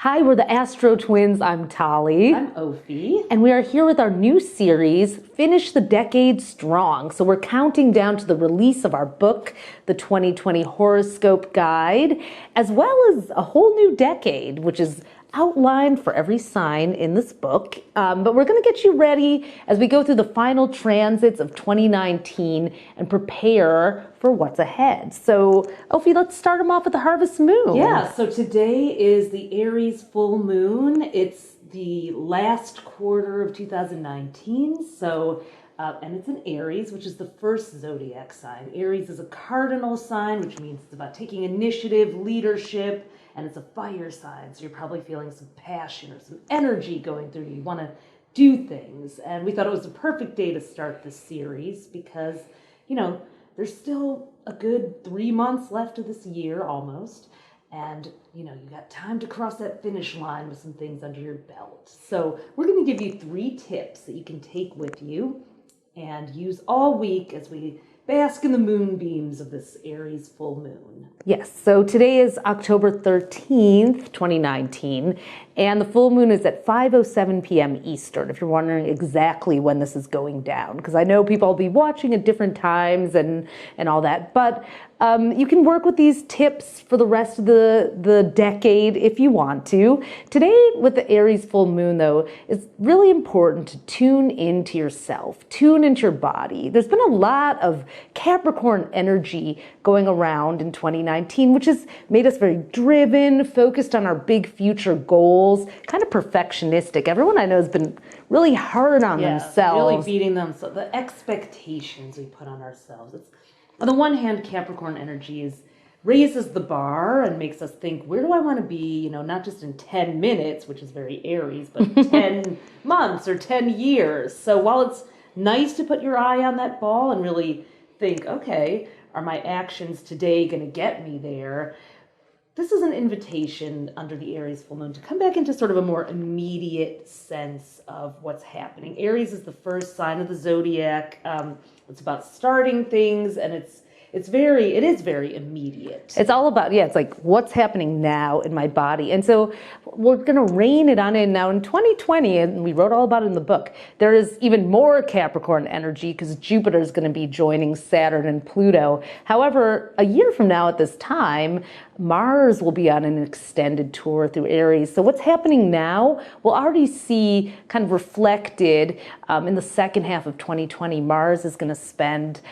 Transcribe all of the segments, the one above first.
Hi, we're the AstroTwins. I'm Tali. I'm Ophi. And we are here with our new series, Finish the Decade Strong. So we're counting down to the release of our book, the 2020 Horoscope Guide, as well as a whole new decade, which is outlined for every sign in this book. But we're going to get you ready as we go through the final transits of 2019 and prepare for what's ahead. So, Ophi, let's start them off with the harvest moon. Yeah, so today is the Aries full moon. It's the last quarter of 2019. So, and it's in Aries, which is the first zodiac sign. Aries is a cardinal sign, which means it's about taking initiative, leadership, and it's a fire sign. So you're probably feeling some passion or some energy going through you. You want to do things. And we thought it was a perfect day to start this series because, there's still a good 3 months left of this year almost. And, you got time to cross that finish line with some things under your belt. So we're going to give you 3 tips that you can take with you and use all week as we bask in the moonbeams of this Aries full moon. Yes, so today is October 13th, 2019, and the full moon is at 5:07 p.m. Eastern, if you're wondering exactly when this is going down, because I know people will be watching at different times and all that, but you can work with these tips for the rest of the decade if you want to. Today, with the Aries full moon, though, it's really important to tune into yourself, tune into your body. There's been a lot of Capricorn energy going around in 2019, which has made us very driven, focused on our big future goals, kind of perfectionistic. Everyone I know has been really hard on themselves. Really beating them. So the expectations we put on ourselves. It's, on the one hand, Capricorn energy raises the bar and makes us think, where do I want to be, not just in 10 minutes, which is very Aries, but 10 months or 10 years. So while it's nice to put your eye on that ball and really think, okay, are my actions today going to get me there? This is an invitation under the Aries full moon to come back into sort of a more immediate sense of what's happening. Aries is the first sign of the zodiac. It's about starting things, and it is very immediate. It's all about, it's like what's happening now in my body. And so we're going to rein it on in now in 2020, and we wrote all about it in the book. There is even more Capricorn energy because Jupiter is going to be joining Saturn and Pluto. However, a year from now at this time, Mars will be on an extended tour through Aries. So what's happening now, we'll already see kind of reflected in the second half of 2020. Mars is going to spend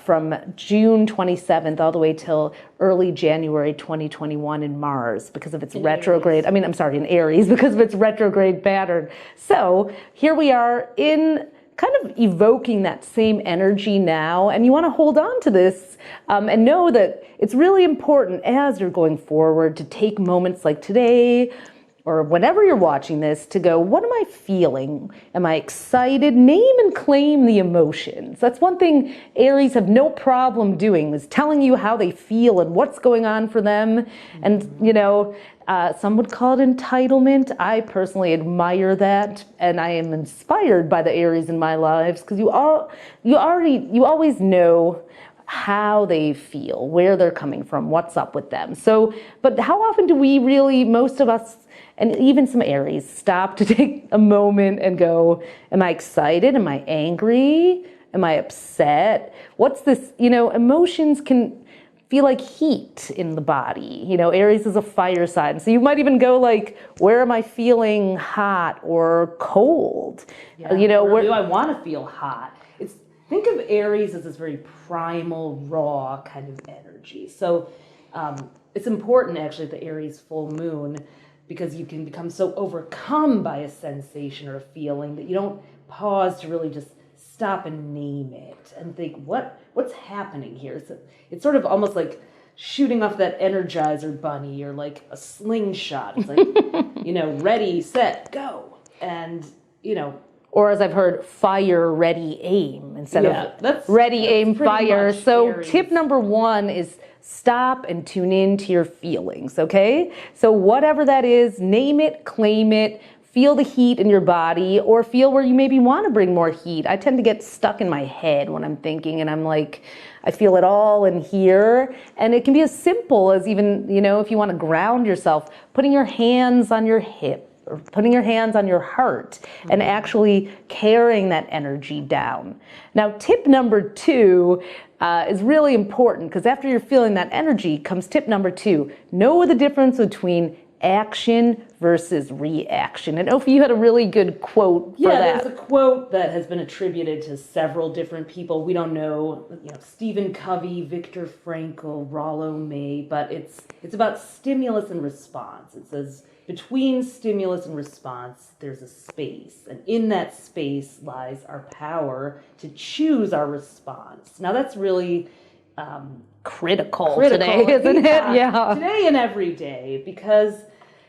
from June 27th all the way till early January 2021 in Mars because of its retrograde. In Aries because of its retrograde pattern. So here we are in kind of evoking that same energy now, and you want to hold on to this and know that it's really important as you're going forward to take moments like today or whenever you're watching this to go, what am I feeling? Am I excited? Name and claim the emotions. That's one thing Aries have no problem doing, is telling you how they feel and what's going on for them. And, some would call it entitlement. I personally admire that, and I am inspired by the Aries in my lives because you always know how they feel, where they're coming from, what's up with them. So, but how often do we really, most of us, and even some Aries, stop to take a moment and go, am I excited? Am I angry? Am I upset? What's this? Emotions can feel like heat in the body. Aries is a fire sign. So you might even go like, where am I feeling hot or cold? Where do I want to feel hot? Think of Aries as this very primal, raw kind of energy. So it's important actually at the Aries full moon because you can become so overcome by a sensation or a feeling that you don't pause to really just stop and name it and think, what's happening here? It's sort of almost like shooting off that Energizer bunny or like a slingshot. It's like, ready, set, go. And, or as I've heard, fire, ready, aim instead of ready, aim, fire. So Aries. Tip number 1 is stop and tune in to your feelings, okay? So whatever that is, name it, claim it, feel the heat in your body or feel where you maybe want to bring more heat. I tend to get stuck in my head when I'm thinking and I'm like, I feel it all in here. And it can be as simple as even, if you want to ground yourself, putting your hands on your hip or putting your hands on your heart and actually carrying that energy down. Now, tip number 2 is really important because after you're feeling that energy comes tip number 2. Know the difference between action versus reaction. And Ophi, you had a really good quote for that. Yeah, there's a quote that has been attributed to several different people. We don't know, Stephen Covey, Viktor Frankl, Rollo May, but it's about stimulus and response. It says, between stimulus and response, there's a space. And in that space lies our power to choose our response. Now, that's really critical today, isn't it? Yeah. Today and every day, because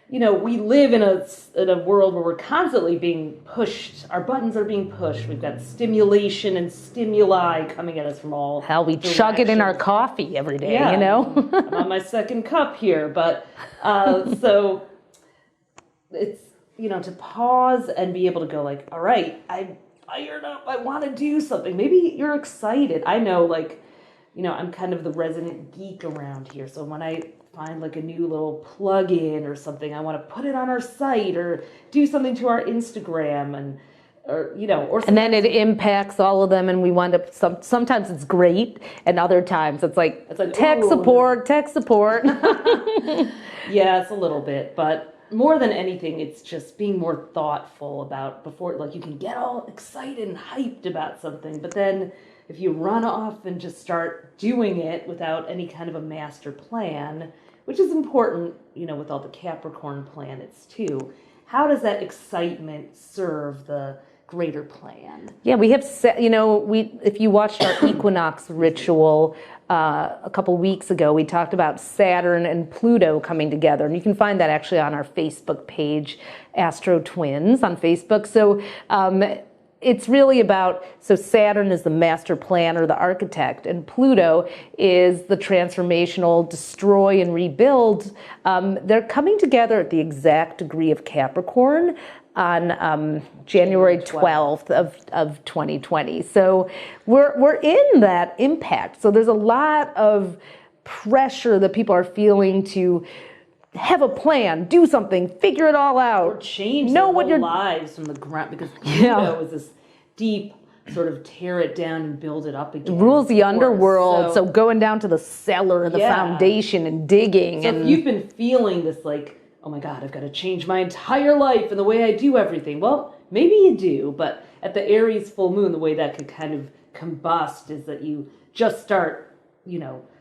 we live in a world where we're constantly being pushed. Our buttons are being pushed. We've got stimulation and stimuli coming at us from all Hell, we chug it in our coffee every day, I'm on my second cup here, but so it's to pause and be able to go like, all right, I'm fired up. I want to do something. Maybe you're excited. I know, I'm kind of the resident geek around here. So when I find like a new little plug-in or something, I want to put it on our site or do something to our Instagram and then it impacts all of them, and we wind up. Sometimes it's great, and other times it's like tech support. Yeah, it's a little bit, but more than anything, it's just being more thoughtful about before. Like, you can get all excited and hyped about something, but then if you run off and just start doing it without any kind of a master plan, which is important, with all the Capricorn planets too, how does that excitement serve the greater plan? Yeah, we have, if you watched our equinox ritual a couple weeks ago, we talked about Saturn and Pluto coming together. And you can find that actually on our Facebook page, AstroTwins on Facebook. So it's really about, Saturn is the master planner, the architect, and Pluto is the transformational, destroy and rebuild. They're coming together at the exact degree of Capricorn on January 12th of 2020. So we're in that impact. So there's a lot of pressure that people are feeling to have a plan, do something, figure it all out, or change their whole lives from the ground, because Pluto is this deep sort of tear it down and build it up again. It rules the underworld, so going down to the cellar, the foundation, and digging. So if you've been feeling this like, oh my God, I've got to change my entire life and the way I do everything. Well, maybe you do, but at the Aries full moon, the way that could kind of combust is that you just start,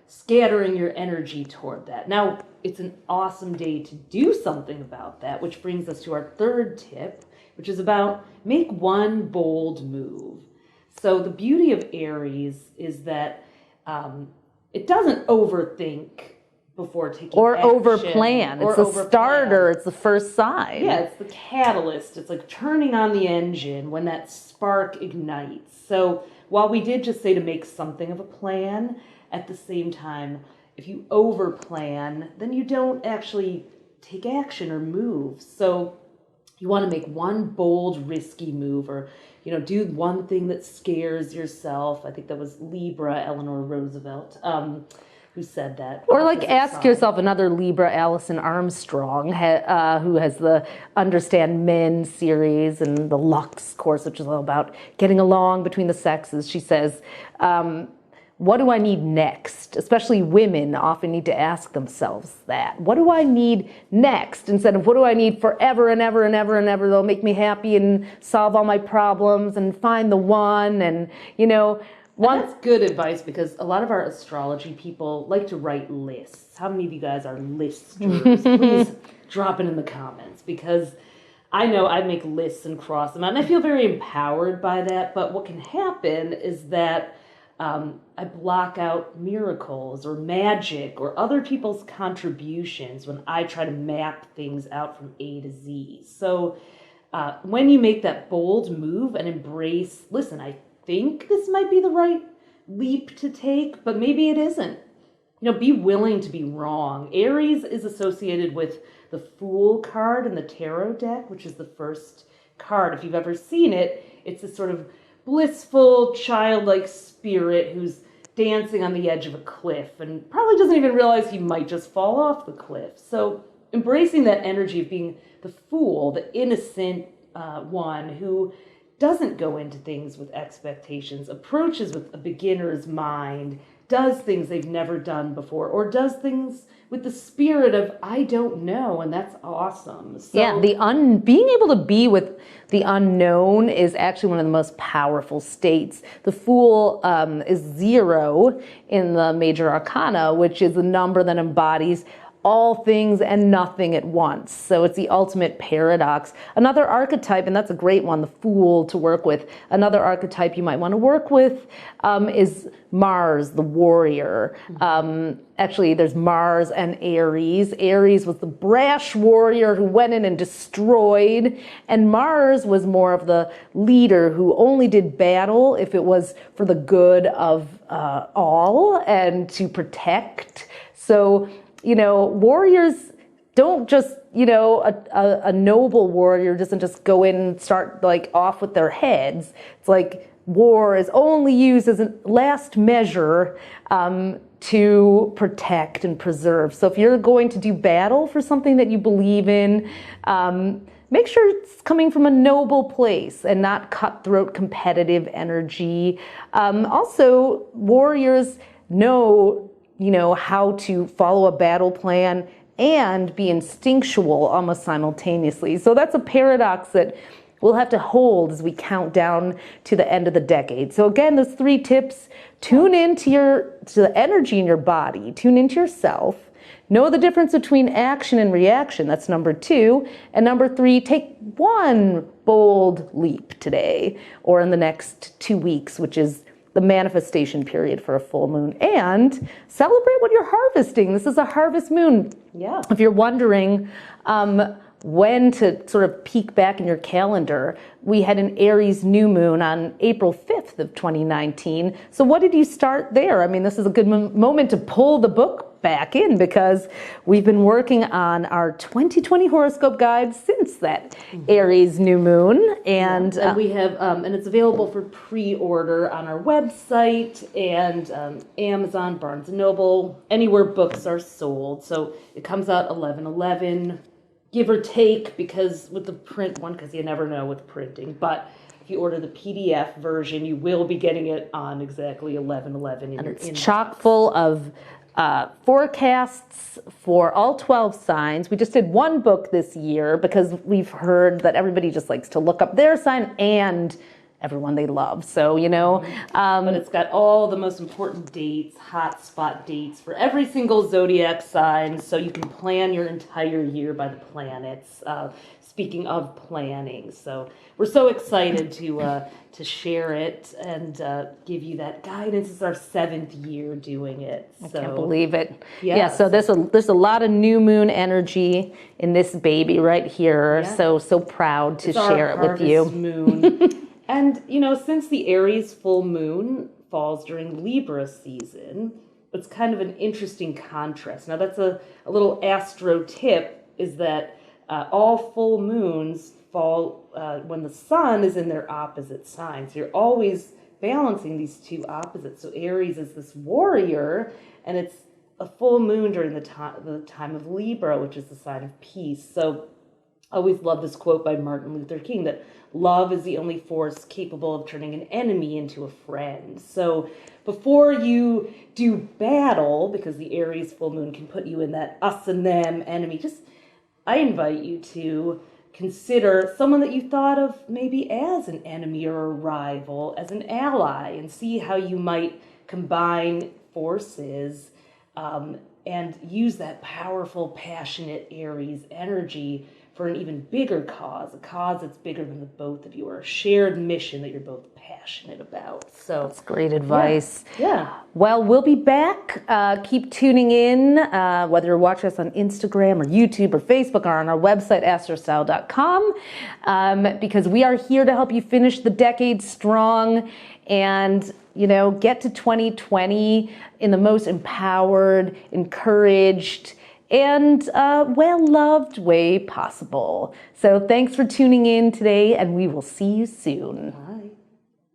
scattering your energy toward that. Now, it's an awesome day to do something about that, which brings us to our third tip, which is about make one bold move. So the beauty of Aries is that it doesn't overthink before taking or action. Overplan. It's a starter. It's the first sign. Yeah, it's the catalyst. It's like turning on the engine when that spark ignites. So while we did just say to make something of a plan, at the same time, if you overplan, then you don't actually take action or move. So you want to make one bold, risky move, or do one thing that scares yourself. I think that was Libra, Eleanor Roosevelt, who said that. Or ask yourself another Libra, Alison Armstrong, who has the Understand Men series and the Lux course, which is all about getting along between the sexes. She says, what do I need next? Especially women often need to ask themselves that. What do I need next? Instead of what do I need forever and ever and ever and ever that'll make me happy and solve all my problems and find the one and, And that's good advice, because a lot of our astrology people like to write lists. How many of you guys are listers? Please drop it in the comments, because I know I make lists and cross them out, and I feel very empowered by that. But what can happen is that I block out miracles or magic or other people's contributions when I try to map things out from A to Z. So when you make that bold move and embrace, listen, I think this might be the right leap to take, but maybe it isn't. Be willing to be wrong. Aries is associated with the Fool card in the tarot deck, which is the first card. If you've ever seen it, it's this sort of blissful, childlike spirit who's dancing on the edge of a cliff and probably doesn't even realize he might just fall off the cliff. So embracing that energy of being the fool, the innocent one who doesn't go into things with expectations, approaches with a beginner's mind, does things they've never done before, or does things with the spirit of, I don't know, and that's awesome. So, yeah, being able to be with the unknown is actually one of the most powerful states. The Fool is 0 in the Major Arcana, which is a number that embodies all things and nothing at once. So it's the ultimate paradox. Another archetype, and that's a great one, the Fool to work with. Another archetype you might want to work with is Mars, the warrior. Actually, there's Mars and Aries. Aries was the brash warrior who went in and destroyed, and Mars was more of the leader who only did battle if it was for the good of all and to protect. So, warriors don't just, a noble warrior doesn't just go in and start off with their heads. It's like war is only used as a last measure to protect and preserve. So if you're going to do battle for something that you believe in, make sure it's coming from a noble place and not cutthroat competitive energy. Also, warriors know how to follow a battle plan and be instinctual almost simultaneously. So that's a paradox that we'll have to hold as we count down to the end of the decade. So again, those 3 tips: tune into the energy in your body, tune into yourself, know the difference between action and reaction. That's number 2. And number 3, take one bold leap today or in the next 2 weeks, which is the manifestation period for a full moon, and celebrate what you're harvesting. This is a harvest moon. Yeah. If you're wondering when to sort of peek back in your calendar, we had an Aries New Moon on April 5th of 2019. So what did you start there? I mean, this is a good moment to pull the book back in because we've been working on our 2020 horoscope guide since that Aries New Moon. And we have, and it's available for pre-order on our website and Amazon, Barnes & Noble, anywhere books are sold. So it comes out 11/11, give or take, because with the print one, because you never know with printing. But if you order the PDF version, you will be getting it on exactly 11/11. And it's chock full of forecasts for all 12 signs. We just did one book this year because we've heard that everybody just likes to look up their sign and everyone they love. So, but it's got all the most important dates, hot spot dates for every single zodiac sign, so you can plan your entire year by the planets. Speaking of planning, so we're so excited to share it and give you that guidance. It's our 7th year doing it. I can't believe it. Yes. Yeah, so there's a lot of new moon energy in this baby right here. Yeah. So proud to share it with you. Moon. And, since the Aries full moon falls during Libra season, it's kind of an interesting contrast. Now, that's a little astro tip, is that all full moons fall when the sun is in their opposite signs. You're always balancing these two opposites. So Aries is this warrior, and it's a full moon during the time of Libra, which is the sign of peace. So I always love this quote by Martin Luther King, that love is the only force capable of turning an enemy into a friend. So before you do battle, because the Aries full moon can put you in that us and them enemy, I invite you to consider someone that you thought of maybe as an enemy or a rival, as an ally, and see how you might combine forces and use that powerful, passionate Aries energy for an even bigger cause, a cause that's bigger than the both of you, or a shared mission that you're both passionate about. So that's great advice. Yeah. Well, we'll be back. Keep tuning in, whether you're watching us on Instagram or YouTube or Facebook or on our website, astrostyle.com, because we are here to help you finish the decade strong and get to 2020 in the most empowered, encouraged, and well-loved way possible. So thanks for tuning in today, and we will see you soon. Bye.